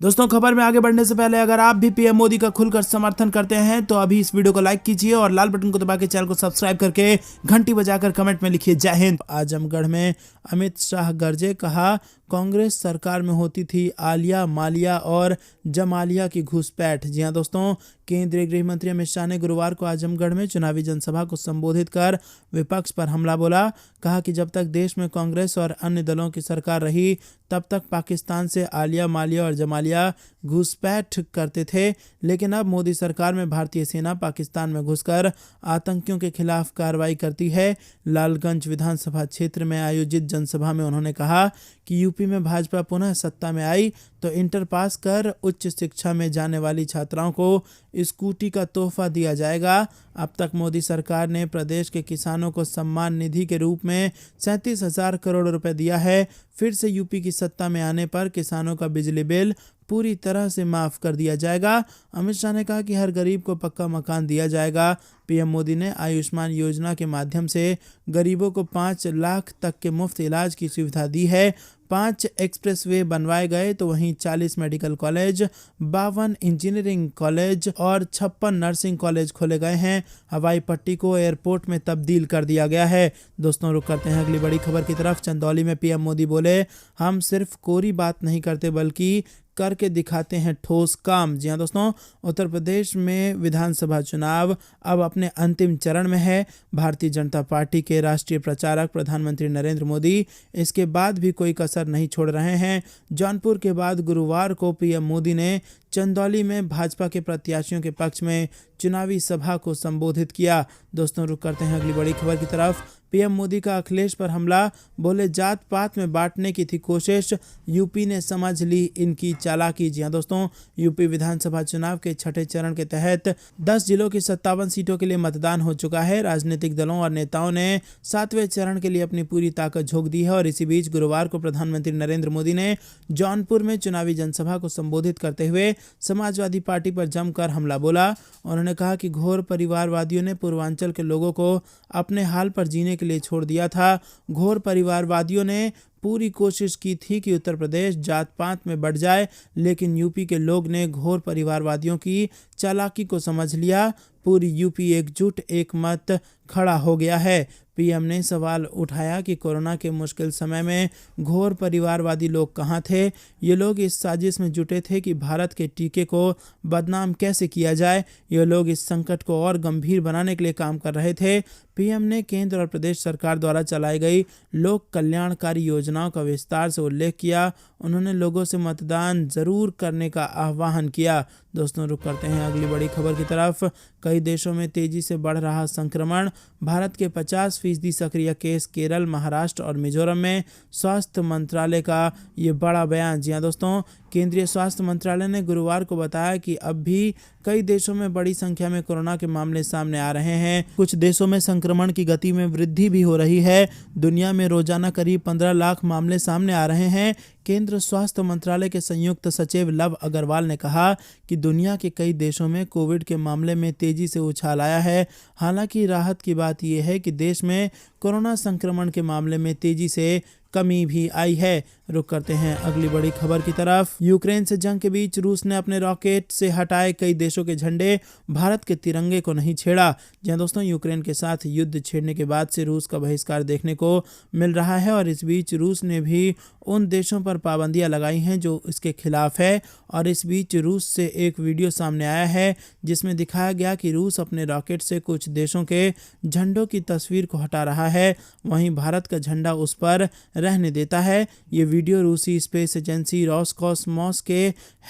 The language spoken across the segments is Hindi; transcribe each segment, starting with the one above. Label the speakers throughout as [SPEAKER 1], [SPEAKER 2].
[SPEAKER 1] दोस्तों, खबर में आगे बढ़ने से पहले अगर आप भी पीएम मोदी का खुलकर समर्थन करते हैं तो अभी इस वीडियो को लाइक कीजिए और लाल बटन को दबा के चैनल को सब्सक्राइब करके घंटी बजाकर कमेंट में लिखिए जय हिंद। आजमगढ़ में अमित शाह गरजे, कहा कांग्रेस सरकार में होती थी आलिया, मालिया और जमालिया की घुसपैठ। जी हां दोस्तों, केंद्रीय गृह मंत्री अमित शाह ने गुरुवार को आजमगढ़ में चुनावी जनसभा को संबोधित कर विपक्ष पर हमला बोला। कहा कि जब तक देश में कांग्रेस और अन्य दलों की सरकार रही तब तक पाकिस्तान से आलिया, मालिया और जमालिया घुसपैठ करते थे, लेकिन अब मोदी सरकार में भारतीय सेना पाकिस्तान में घुसकर आतंकियों के खिलाफ कार्रवाई करती है। लालगंज विधानसभा क्षेत्र में आयोजित जनसभा में उन्होंने कहा कि यूपी में भाजपा पुनः सत्ता में आई तो इंटर पास कर उच्च शिक्षा में जाने वाली छात्राओं को स्कूटी का तोहफा दिया जाएगा। अब तक मोदी सरकार ने प्रदेश के किसानों को सम्मान निधि के रूप में 37,000 करोड़ रुपए दिया है। फिर से यूपी की सत्ता में आने पर किसानों का बिजली बिल पूरी तरह से माफ कर दिया जाएगा। अमित शाह ने कहा कि हर गरीब को पक्का मकान दिया जाएगा। पीएम मोदी ने आयुष्मान योजना के माध्यम से गरीबों को 5 लाख तक के मुफ्त इलाज की सुविधा दी है। 5 एक्सप्रेसवे बनवाए गए तो वहीं 40 मेडिकल कॉलेज, 52 इंजीनियरिंग कॉलेज और 56 नर्सिंग कॉलेज खोले गए हैं। हवाई पट्टी को एयरपोर्ट में तब्दील कर दिया गया है। दोस्तों, रुक करते हैं अगली बड़ी खबर की तरफ। चंदौली में पीएम मोदी बोले, हम सिर्फ कोरी बात नहीं करते बल्कि करके दिखाते हैं ठोस काम। जी हां दोस्तों, उत्तर प्रदेश में विधानसभा चुनाव अब अपने अंतिम चरण में है। भारतीय जनता पार्टी के राष्ट्रीय प्रचारक प्रधानमंत्री नरेंद्र मोदी इसके बाद भी कोई कसर नहीं छोड़ रहे हैं। जौनपुर के बाद गुरुवार को पीएम मोदी ने चंदौली में भाजपा के प्रत्याशियों के पक्ष में चुनावी सभा को संबोधित किया। दोस्तों, रुक करते हैं अगली बड़ी खबर की तरफ। पीएम मोदी का अखिलेश पर हमला, बोले जात पात में बांटने की थी कोशिश, यूपी ने समझ ली इनकी चालाकी। जी हां दोस्तों, यूपी विधानसभा चुनाव के छठे चरण के तहत 10 जिलों की 57 सीटों के लिए मतदान हो चुका है। राजनीतिक दलों और नेताओं ने 7वें चरण के लिए अपनी पूरी ताकत झोंक दी है और इसी बीच गुरुवार को प्रधानमंत्री नरेंद्र मोदी ने जौनपुर में चुनावी जनसभा को संबोधित करते हुए समाजवादी पार्टी पर जमकर हमला बोला। उन्होंने कहा कि घोर परिवारवादियों ने पूर्वांचल के लोगों को अपने हाल पर जीने के लिए छोड़ दिया था। घोर परिवारवादियों ने पूरी कोशिश की थी कि उत्तर प्रदेश जात पात में बढ़ जाए, लेकिन यूपी के लोग ने घोर परिवारवादियों की चालाकी को समझ लिया। पूरी यूपी एकजुट एक मत खड़ा हो गया है। पीएम ने सवाल उठाया कि कोरोना के मुश्किल समय में घोर परिवारवादी लोग कहाँ थे। ये लोग इस साजिश में जुटे थे कि भारत के टीके को बदनाम कैसे किया जाए। ये लोग इस संकट को और गंभीर बनाने के लिए काम कर रहे थे। पीएम ने केंद्र और प्रदेश सरकार द्वारा चलाई गई लोक कल्याणकारी योजनाओं का विस्तार से उल्लेख किया। उन्होंने लोगों से मतदान जरूर करने का आह्वान किया। दोस्तों, रुक करते हैं अगली बड़ी खबर की तरफ। कई देशों में तेजी से बढ़ रहा संक्रमण, भारत के 50% सक्रिय केस केरल, महाराष्ट्र और मिजोरम में, स्वास्थ्य मंत्रालय का ये बड़ा बयान। जी हां दोस्तों, केंद्रीय स्वास्थ्य मंत्रालय ने गुरुवार को बताया कि अब भी कई देशों में बड़ी संख्या में कोरोना के मामले सामने आ रहे हैं। कुछ देशों में संक्रमण की गति में वृद्धि भी हो रही है। दुनिया में रोजाना करीब 15 लाख मामले सामने आ रहे हैं। केंद्र स्वास्थ्य मंत्रालय के संयुक्त सचिव लव अग्रवाल ने कहा कि दुनिया के कई देशों में कोविड के मामले में तेजी से उछाल आया है। हालांकि राहत की बात यह है कि देश में कोरोना संक्रमण के मामले में तेजी से कमी भी आई है। रुक करते हैं अगली बड़ी खबर की तरफ। यूक्रेन से जंग के बीच रूस ने अपने रॉकेट से हटाए कई देशों के झंडे, भारत के तिरंगे को नहीं छेड़ा। जहां दोस्तों, यूक्रेन के साथ युद्ध छेड़ने के बाद से रूस का बहिष्कार देखने को मिल रहा है और इस बीच रूस ने भी उन देशों पर पाबंदियां लगाई हैं जो इसके खिलाफ है। और इस बीच रूस से एक वीडियो सामने आया है जिसमें दिखाया गया कि रूस अपने रॉकेट से कुछ देशों के झंडों की तस्वीर को हटा रहा है, वहीं भारत का झंडा उस पर रहने देता है। ये वीडियो रूसी स्पेस एजेंसी रोसकॉसमॉस के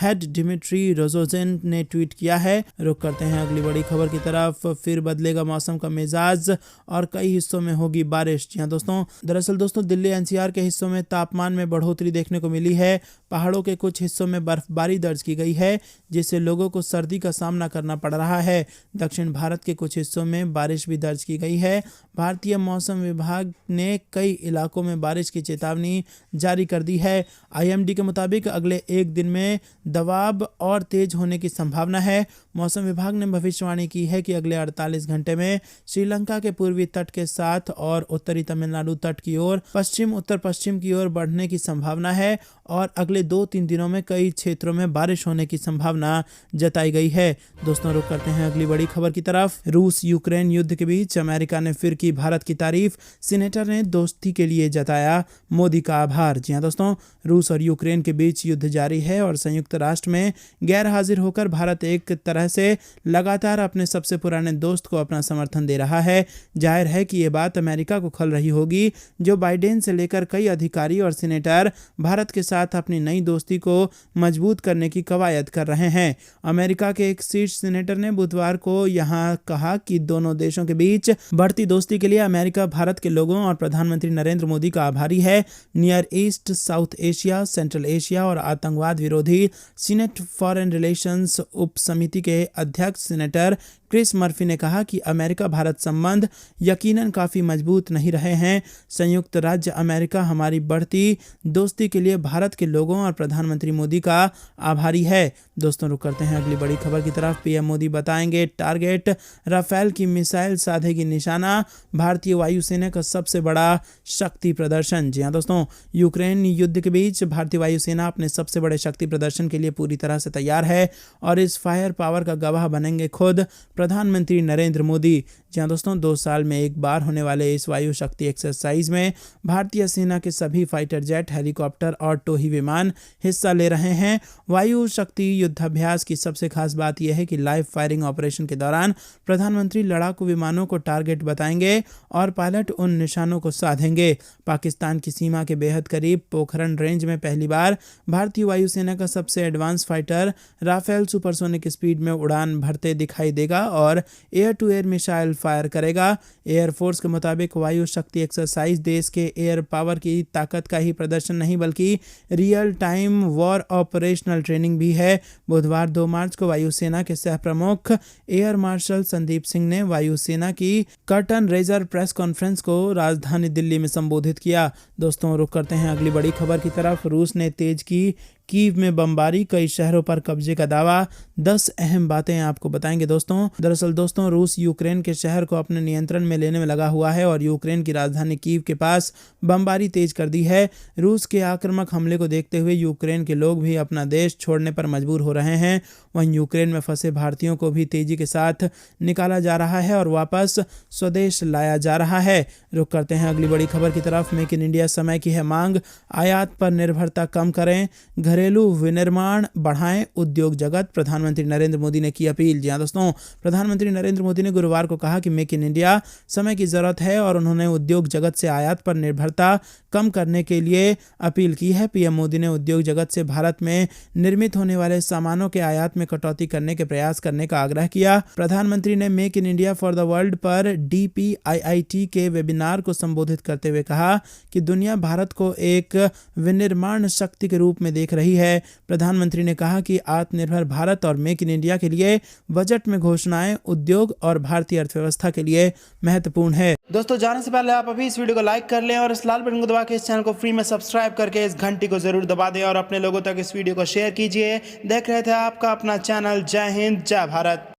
[SPEAKER 1] हेड डिमिट्री रोजोजिन ने ट्वीट किया है। रुक करते हैं अगली बड़ी खबर की तरफ। फिर बदलेगा मौसम का मिजाज और कई हिस्सों में होगी बारिश। जी हां दोस्तों, दरअसल दोस्तों दिल्ली एनसीआर के हिस्सों में तापमान में बढ़ोतरी देखने को मिली है। पहाड़ों के कुछ हिस्सों में बर्फबारी दर्ज की गई है जिससे लोगों को सर्दी का सामना करना पड़ रहा है। दक्षिण भारत के कुछ हिस्सों में बारिश भी दर्ज की गई है। भारतीय मौसम विभाग ने कई इलाकों में बारिश की की चेतावनी जारी कर दी है। IMD के मुताबिक अगले एक दिन में दबाव और तेज होने की संभावना है। मौसम विभाग ने भविष्यवाणी की है कि अगले 48 घंटे में श्रीलंका के पूर्वी तट के साथ और उत्तरी तमिलनाडु तट की ओर पश्चिम उत्तर पश्चिम की ओर बढ़ने की संभावना है और अगले 2-3 दिनों में कई क्षेत्रों में बारिश होने की संभावना जताई गई है। दोस्तों रुक करते हैं अगली बड़ी खबर की तरफ। रूस यूक्रेन युद्ध के बीच अमेरिका ने फिर की भारत की तारीफ। सीनेटर ने दोस्ती के लिए जताया मोदी का आभार। जी हां दोस्तों, रूस और यूक्रेन के बीच युद्ध जारी है और संयुक्त राष्ट्र में गैर हाजिर होकर भारत एक तरह से लगातार अपने सबसे पुराने दोस्त को अपना समर्थन दे रहा है। जाहिर है कि ये बात अमेरिका को खल रही होगी। जो बाइडेन से लेकर कई अधिकारी और सीनेटर भारत के साथ अपनी नई दोस्ती को मजबूत करने की कवायद कर रहे हैं। अमेरिका के एक शीर्ष सीनेटर ने बुधवार को यहां कहा कि दोनों देशों के बीच बढ़ती दोस्ती के लिए अमेरिका भारत के लोगों और प्रधानमंत्री नरेंद्र मोदी का आभारी है। Near east, south Asia, central Asia और आतंकवाद विरोधी सीनेट फॉरेन रिलेशंस उप समिति के अध्यक्ष सीनेटर क्रिस मर्फी ने कहा कि अमेरिका भारत संबंध यकीनन काफ़ी मजबूत नहीं रहे हैं। संयुक्त राज्य अमेरिका हमारी बढ़ती दोस्ती के लिए भारत के लोगों और प्रधानमंत्री मोदी का आभारी है। दोस्तों रुक करते हैं अगली बड़ी खबर की तरफ। PM मोदी बताएंगे टारगेट, राफेल की मिसाइल साधेगी निशाना। भारतीय वायुसेना का सबसे बड़ा शक्ति प्रदर्शन। जी हाँ दोस्तों, यूक्रेन युद्ध के बीच भारतीय वायुसेना अपने सबसे बड़े शक्ति प्रदर्शन के लिए पूरी तरह से तैयार है और इस फायर पावर का गवाह बनेंगे खुद प्रधानमंत्री नरेंद्र मोदी। जहां दोस्तों 2 साल में एक बार होने वाले इस वायु शक्ति एक्सरसाइज में भारतीय सेना के सभी फाइटर जेट, हेलीकॉप्टर और टोही विमान हिस्सा ले रहे हैं। वायु शक्ति युद्धाभ्यास की सबसे खास बात यह है कि लाइव फायरिंग ऑपरेशन के दौरान प्रधानमंत्री लड़ाकू विमानों को टारगेट बताएंगे और पायलट उन निशानों को साधेंगे। पाकिस्तान की सीमा के बेहद करीब पोखरण रेंज में पहली बार भारतीय वायुसेना का सबसे advance fighter Rafale supersonic speed में उड़ान भरते दिखाई देगा और air to air missile fire करेगा। एयरफोर्स के मुताबिक वायु शक्ति एक्सरसाइज देश के एयर पावर की ताकत का ही प्रदर्शन नहीं बल्कि real time war operational training भी है। बुधवार 2 मार्च को वायुसेना के सह प्रमुख एयर मार्शल संदीप सिंह ने वायुसेना की कर्टन रेजर प्रेस कॉन्फ्रेंस को राजधानी दिल्ली में संबोधित किया। दोस्तों रुक करते हैं अगली बड़ी खबर की तरफ। रूस ने तेज की कीव में बमबारी, कई शहरों पर कब्जे का दावा। 10 अहम बातें आपको बताएंगे दोस्तों। दरअसल दोस्तों, रूस यूक्रेन के शहर को अपने नियंत्रण में लेने में लगा हुआ है और यूक्रेन की राजधानी कीव के पास बमबारी तेज कर दी है। रूस के आक्रामक हमले को देखते हुए यूक्रेन के लोग भी अपना देश छोड़ने पर मजबूर हो रहे हैं। वहीं यूक्रेन में फंसे भारतीयों को भी तेजी के साथ निकाला जा रहा है और वापस स्वदेश लाया जा रहा है। रुक करते हैं अगली बड़ी खबर की तरफ। मेक इन इंडिया समय की है मांग, आयात पर निर्भरता कम करें, घरेलू विनिर्माण बढ़ाएं, उद्योग जगत। प्रधानमंत्री नरेंद्र मोदी ने की अपील। जी हां दोस्तों, प्रधानमंत्री नरेंद्र मोदी ने गुरुवार को कहा कि मेक इन इंडिया समय की जरूरत है और उन्होंने उद्योग जगत से आयात पर निर्भरता कम करने के लिए अपील की है। PM मोदी ने उद्योग जगत से भारत में निर्मित होने वाले सामानों के आयात में कटौती करने के प्रयास करने का आग्रह किया। प्रधानमंत्री ने make in India for the world पर DPIIT के वेबिनार को संबोधित करते हुए कहा कि दुनिया भारत को एक विनिर्माण शक्ति के रूप में देख रही है। प्रधानमंत्री ने कहा कि आत्मनिर्भर भारत और मेक इन इंडिया के लिए बजट में घोषणाएं उद्योग और भारतीय अर्थव्यवस्था के लिए महत्वपूर्ण है। दोस्तों जाने से पहले आप अभी इस वीडियो को लाइक कर लें और इस लाल बटन को दबा के इस चैनल को फ्री में सब्सक्राइब करके इस घंटी को जरूर दबा दें और अपने लोगों तक इस वीडियो को शेयर कीजिए। देख रहे थे आपका अपना चैनल। जय हिंद, जय भारत।